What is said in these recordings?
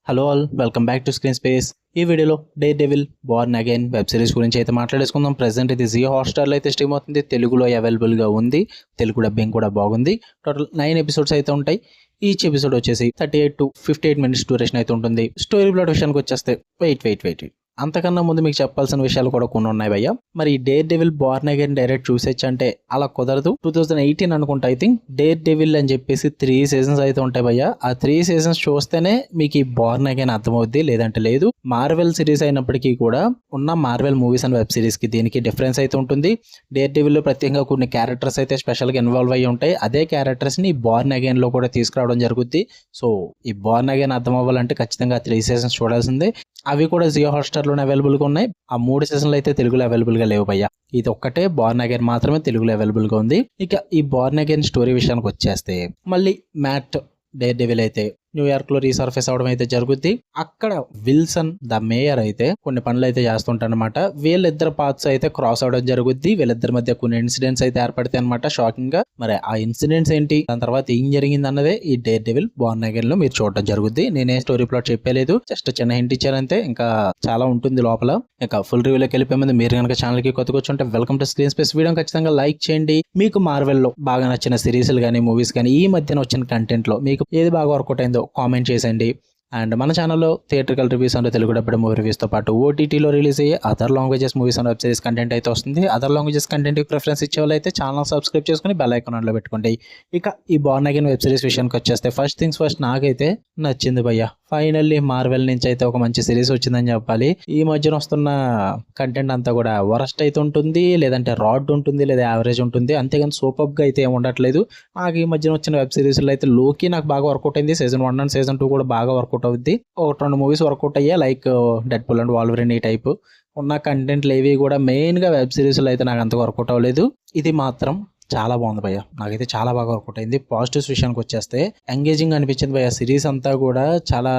Hello all, welcome back to screen space. ఈ వీడియోలో dare devil born again web series గురించి అయితే మాట్లాడేసుకుందాం. Present ఇది జియో హాట్‌స్టార్లో అయితే స్ట్రీమ్ అవుతుంది. తెలుగులో అవైలబుల్గా ఉంది. తెలుగు డబ్బింగ్ కూడా బాగుంది. టోటల్ 9 ఎపిసోడ్స్ అయితే ఉంటాయి. ఈచ్ ఎపిసోడ్ వచ్చేసి 38 to 58 మినిట్స్ డ్యూరేషన్ అయితే ఉంటుంది. స్టోరీ ప్లాట్ విషయానికి వచ్చేస్తే వెయిట్ అంతకన్నా ముందు మీకు చెప్పాల్సిన విషయాలు కూడా కొన్ని ఉన్నాయి భయ్య. మరి ఈ daredevil born again direct చూసేచ్చు అంటే అలా కుదరదు. 2018 అనుకుంటా ఐ థింక్ డేర్ డెవిల్ అని చెప్పేసి 3 సీజన్స్ అయితే ఉంటాయి భయ్య. ఆ 3 సీజన్స్ చూస్తేనే మీకు ఈ బోర్న్ అగైన్ అర్థమవుద్ది, లేదంటే లేదు. మార్వెల్ సిరీస్ అయినప్పటికీ కూడా ఉన్న Marvel movies and web series కి దీనికి డిఫరెన్స్ అయితే ఉంటుంది. డేర్ డెవిల్ లో ప్రత్యేకంగా కొన్ని క్యారెక్టర్స్ అయితే స్పెషల్ గా ఇన్వాల్వ్ అయ్యి ఉంటాయి. అదే క్యారెక్టర్స్ ని బోర్న్ అగైన్ లో కూడా తీసుకురావడం జరుగుద్ది. సో ఈ బోర్న్ అగైన్ అర్థం అవ్వాలంటే ఖచ్చితంగా 3 సీజన్స్ చూడాల్సిందే. అవి కూడా జియో హాట్‌స్టార్ లోనే అవైలబుల్ గా ఉన్నాయి. ఆ 3 సీజన్లు అయితే తెలుగులో అవైలబుల్ గా లేవు భయ్య. ఇది ఒక్కటే బోర్న్ అగైన్ మాత్రమే తెలుగులో అవైలబుల్ గా ఉంది. ఇక ఈ బోర్న్ అగైన్ స్టోరీ విషయానికి వచ్చేస్తే మళ్ళీ మ్యాట్ డేర్ డెవిల్ అయితే న్యూయార్క్ లో రీసర్ఫేస్ అవడం అయితే జరుగుద్ది. అక్కడ విల్సన్ ద మేయర్ అయితే కొన్ని పనులు అయితే చేస్తుంటారనమాట. వీళ్ళిద్దరు పాత్స్ అయితే క్రాస్ అవడం జరుగుద్ది. వీళ్ళిద్దరి మధ్య కొన్ని ఇన్సిడెంట్స్ అయితే ఏర్పడతాయి అనమాట షాకింగ్ గా. మరి ఆ ఇన్సిడెంట్స్ ఏంటి, దాని తర్వాత ఏం జరిగింది అన్నదే ఈ డేర్ డెవిల్ బోర్న్ అగైన్ లో మీరు చూడడం జరుగుద్ది. నేనే స్టోరీ ప్లాట్ చెప్పలేదు, జస్ట్ చిన్న హింట్ ఇచ్చారంతే. ఇంకా చాలా ఉంటుంది లోపల. ఇంకా ఫుల్ రివ్యూలోకి వెళ్ళిపోయే ముందు మీరు కనుక ఛానల్ కి కొత్తగా వచ్చి ఉంటే welcome to screen space. Video ఖచ్చితంగా లైక్ చేయండి. మీకు మార్వెల్ లో బాగా నచ్చిన సిరీస్లు కానీ మూవీస్ కానీ ఈ మధ్యన వచ్చిన కంటెంట్ లో మీకు ఏది బాగా వర్కౌట్ అయిందో కామెంట్ చేసేయండి. అండ్ మన ఛానల్లో థియేట్రికల్ రివ్యూస్ అంటే తెలుగు డబ్బింగ్ మూవీ రివ్యూస్తో పాటు ఓటీటీలో రిలీజ్ అయ్యే other languages movies and web series content అయితే వస్తుంది. అదర్ లాంగ్వేజెస్ కంటెంట్కి ప్రిఫరెన్స్ ఇచ్చే వాళ్ళు అయితే ఛానల్ సబ్స్క్రైబ్ చేసుకుని బెల్ ఐకాన్ ఆన్లో పెట్టుకోండి. ఇక ఈ బోర్న్ అగైన్ వెబ్ సిరీస్ విషయానికి వచ్చేస్తే ఫస్ట్ థింగ్స్ ఫస్ట్, నాకైతే నచ్చింది భయ్య. ఫైనల్లీ మార్వెల్ నుంచి అయితే ఒక మంచి సిరీస్ వచ్చిందని చెప్పాలి. ఈ మధ్యన వస్తున్న కంటెంట్ అంతా కూడా వరస్ట్ అయితే ఉంటుంది, లేదంటే రాడ్ ఉంటుంది, లేదా యావరేజ్ ఉంటుంది. అంతేగాని సూపర్ గా అయితే ఏమి ఉండట్లేదు. నాకు ఈ మధ్యన వచ్చిన వెబ్ సిరీస్లో అయితే లోకి నాకు బాగా వర్కౌట్ అయింది. సీజన్ 1 అండ్ సీజన్ 2 కూడా బాగా వర్కౌట్ అవుద్ది. ఒక 2 మూవీస్ వర్కౌట్ అయ్యాయి, like dead pool and Wolverine. ఈ టైప్ ఉన్న కంటెంట్లు ఏవి కూడా మెయిన్ గా వెబ్ సిరీస్లో అయితే నాకు అంత వర్కౌట్ అవ్వలేదు. ఇది మాత్రం చాలా బాగుంది భయ్య. నాకైతే చాలా బాగా వర్కౌట్ అయింది. పాజిటివ్స్ విషయానికి వచ్చేస్తే ఎంగేజింగ్ అనిపించింది భయ్య. సిరీస్ అంతా కూడా చాలా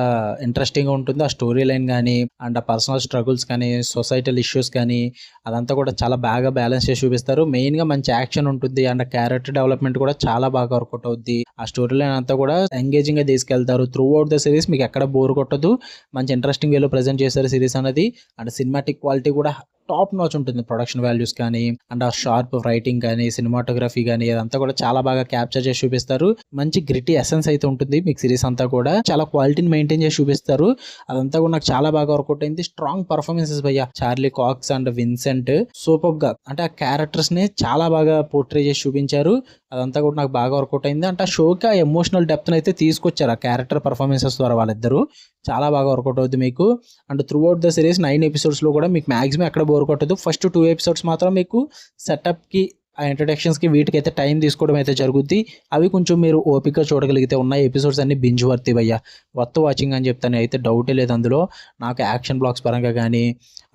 ఇంట్రెస్టింగ్ గా ఉంటుంది. ఆ స్టోరీ లైన్ కానీ అండ్ ఆ పర్సనల్ స్ట్రగుల్స్ కానీ సొసైటల్ ఇష్యూస్ కానీ అదంతా కూడా చాలా బాగా బ్యాలెన్స్ చేసి చూపిస్తారు. మెయిన్ గా మంచి యాక్షన్ ఉంటుంది అండ్ క్యారెక్టర్ డెవలప్మెంట్ కూడా చాలా బాగా వర్కౌట్ అవుద్ది. ఆ స్టోరీ లైన్ అంతా కూడా ఎంగేజింగ్ గా తీసుకెళ్తారు. త్రూ అవుట్ ద సిరీస్ మీకు ఎక్కడ బోర్ కొట్టదు. మంచి ఇంట్రెస్టింగ్ వేలో ప్రెజెంట్ చేస్తారు సిరీస్ అనేది. అండ్ సినిమాటిక్ క్వాలిటీ కూడా టాప్ నాచ్ ఉంటుంది. ప్రొడక్షన్ వాల్యూస్ కానీ అండ్ ఆ షార్ప్ రైటింగ్ కానీ సినిమాటోగ్రఫీ కానీ అదంతా కూడా చాలా బాగా క్యాప్చర్ చేసి చూపిస్తారు. మంచి గ్రిటీ ఎసెన్స్ అయితే ఉంటుంది మీకు సిరీస్ అంతా కూడా. చాలా క్వాలిటీని మెయింటైన్ చేసి చూపిస్తారు. అదంతా కూడా నాకు చాలా బాగా వర్కౌట్ అయింది. స్ట్రాంగ్ పర్ఫార్మెన్సెస్ భయ్య. Charlie Cox and Vincent super గా అంటే ఆ క్యారెక్టర్స్ ని చాలా బాగా పోర్ట్రే చేసి చూపించారు. అదంతా కూడా నాకు బాగా వర్కౌట్ అయింది. అంటే ఆ షోకి ఆ ఎమోషనల్ డెప్త్ అయితే తీసుకొచ్చారు ఆ క్యారెక్టర్ పర్ఫార్మెన్సెస్ ద్వారా. వాళ్ళిద్దరూ చాలా బాగా వర్కౌట్ అవుతుంది మీకు. And through out the series 9 episodes లో కూడా మీకు మాక్సిమం ఎక్కడ బోర్ కొట్టదు. ఫస్ట్ 2 ఎపిసోడ్స్ మాత్రం మీకు సెటప్ కి ఆ ఇంట్రడక్షన్స్ కి వీటికి అయితే టైం తీసుకోవడం అయితే జరుగుద్ది. అవి కొంచెం మీరు ఓపిక చూడగలిగితే ఉన్నాయి ఎపిసోడ్స్ అన్ని బింజ్ వర్తి భయ్య. వర్త్ వాచింగ్ అని చెప్తాను, అయితే డౌటే లేదు అందులో. నాకు యాక్షన్ బ్లాక్స్ పరంగా కానీ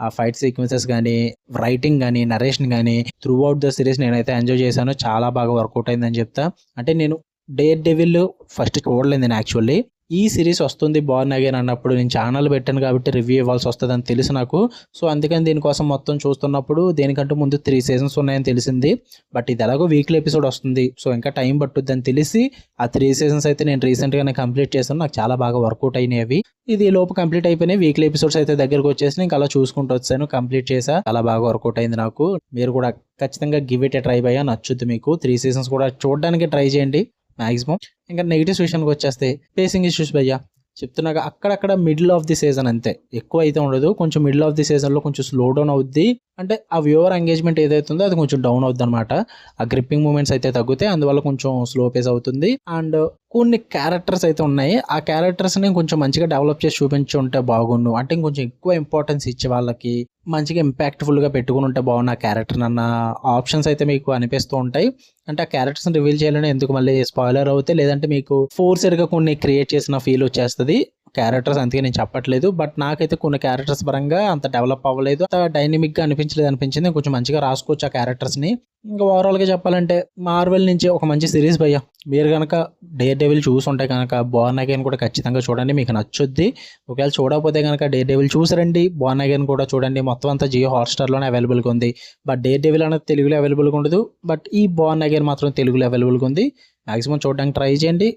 ఆ ఫైట్ సీక్వెన్సెస్ కానీ రైటింగ్ కానీ నరేషన్ కానీ త్రూ అవుట్ ద సిరీస్ నేనైతే ఎంజాయ్ చేశాను. చాలా బాగా వర్కౌట్ అయిందని చెప్తా. అంటే నేను డేర్ డెవిల్ ఫస్ట్ చూడలేదు నేను యాక్చువల్లీ. ఈ సిరీస్ వస్తుంది బోర్న్ అగైన్ అన్నప్పుడు నేను ఛానల్ పెట్టాను కాబట్టి రివ్యూ ఇవ్వాల్సి వస్తుంది అని తెలుసు నాకు. సో అందుకని దీనికోసం మొత్తం చూస్తున్నప్పుడు దేనికంటూ ముందు 3 సీజన్స్ ఉన్నాయని తెలిసింది. బట్ ఇది ఎలాగో వీక్లీ ఎపిసోడ్ వస్తుంది, సో ఇంకా టైం పట్టుద్ది అని తెలిసి ఆ 3 సీజన్స్ అయితే నేను రీసెంట్గానే కంప్లీట్ చేశాను. నాకు చాలా బాగా వర్కౌట్ అయినాయి. ఇది లోపు కంప్లీట్ అయిపోయినాయి. వీక్లీ ఎపిసోడ్స్ అయితే దగ్గరకు వచ్చేసి ఇంకా అలా చూసుకుంటూ వచ్చాను, కంప్లీట్ చేసా. చాలా బాగా వర్కౌట్ అయింది నాకు. మీరు కూడా ఖచ్చితంగా గివ్ ఇట్ ఏ ట్రై భయ్యా, నచ్చుద్ది మీకు. 3 సీజన్స్ కూడా చూడడానికి ట్రై చేయండి మాక్సిమం. ఇంకా నెగిటివ్స్ విషయానికి వచ్చేస్తే పేసింగ్ ఇష్యూస్ భయ్యా. చెప్తున్నాగా అక్కడక్కడ మిడిల్ ఆఫ్ ది సీజన్ అంతే, ఎక్కువ అయితే ఉండదు. కొంచెం మిడిల్ ఆఫ్ ది సీజన్ లో కొంచెం స్లో డౌన్ అవుద్ది. అంటే ఆ వ్యూవర్ ఎంగేజ్మెంట్ ఏదైతే ఉందో అది కొంచెం డౌన్ అవుద్ది అనమాట. ఆ గ్రిప్పింగ్ మూమెంట్స్ అయితే తగ్గుతాయి, అందువల్ల కొంచెం స్లో పేస్ అవుతుంది. అండ్ కొన్ని క్యారెక్టర్స్ అయితే ఉన్నాయి, ఆ క్యారెక్టర్స్ ని కొంచెం మంచిగా డెవలప్ చేసి చూపించి ఉంటే బాగుండు. అంటే ఇంకొంచెం ఎక్కువ ఇంపార్టెన్స్ ఇచ్చే వాళ్ళకి మంచిగా ఇంపాక్ట్ఫుల్ గా పెట్టుకుని ఉంటే బాగున్న ఆ క్యారెక్టర్ అన్న ఆప్షన్స్ అయితే మీకు అనిపిస్తూ ఉంటాయి. అంటే ఆ క్యారెక్టర్స్ రివీల్ చేయాలని ఎందుకు మళ్ళీ స్పాయిలర్ అవుతే, లేదంటే మీకు ఫోర్స్డ్ గా కొన్ని క్రియేట్ చేసిన ఫీల్ వచ్చేస్తుంది క్యారెక్టర్స్. అందుకే నేను చెప్పట్లేదు. బట్ నాకైతే కొన్ని క్యారెక్టర్స్ పరంగా అంత డెవలప్ అవ్వలేదు, అంత డైనమిక్ గా అనిపించింది. కొంచెం మంచిగా రాసుకోవచ్చు ఆ క్యారెక్టర్స్ ని. ఇంకా ఓవరాల్ గా చెప్పాలంటే మార్వెల్ నుంచి ఒక మంచి సిరీస్ భయ్య. మీరు కనుక డేర్ డెవిల్ చూసుంటే కనుక బోర్న్ అగైన్ కూడా ఖచ్చితంగా చూడండి, మీకు నచ్చుద్ది. ఒకవేళ చూడకపోతే కనుక డేర్ డెవిల్ చూసారండి, బోర్న్ అగైన్ కూడా చూడండి. మొత్తం అంతా జియో హాట్‌స్టార్ లోనే అవైలబుల్ గా ఉంది. బట్ డేర్ డెవిల్ అనేది తెలుగులో అవైలబుల్ గా ఉండదు. బట్ ఈ బోర్న్ అగైన్ మాత్రం తెలుగులో అవైలబుల్ గా ఉంది. మాక్సిమం చూడడానికి ట్రై చేయండి.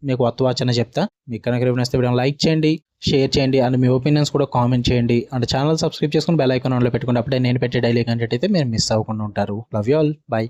మీకు కొత్త వాచ్ అని చెప్తా. మీకు కనుక రివ్యూ నచ్చితే వీడియో లైక్ చేయండి, షేర్ చేయండి అండ్ మీ ఒపీనియన్స్ కూడా కామెంట్ చేయండి అండ్ ఛానల్ సబ్స్క్రైబ్ చేసుకుని బెల్ ఐకాన్ ఆన్లో పెట్టుకోండి. అప్పుడే నేను పెట్టే డైలీ కంటెంట్ అయితే మీరు మిస్ అవ్వకుండా ఉంటారు. Love you all, by.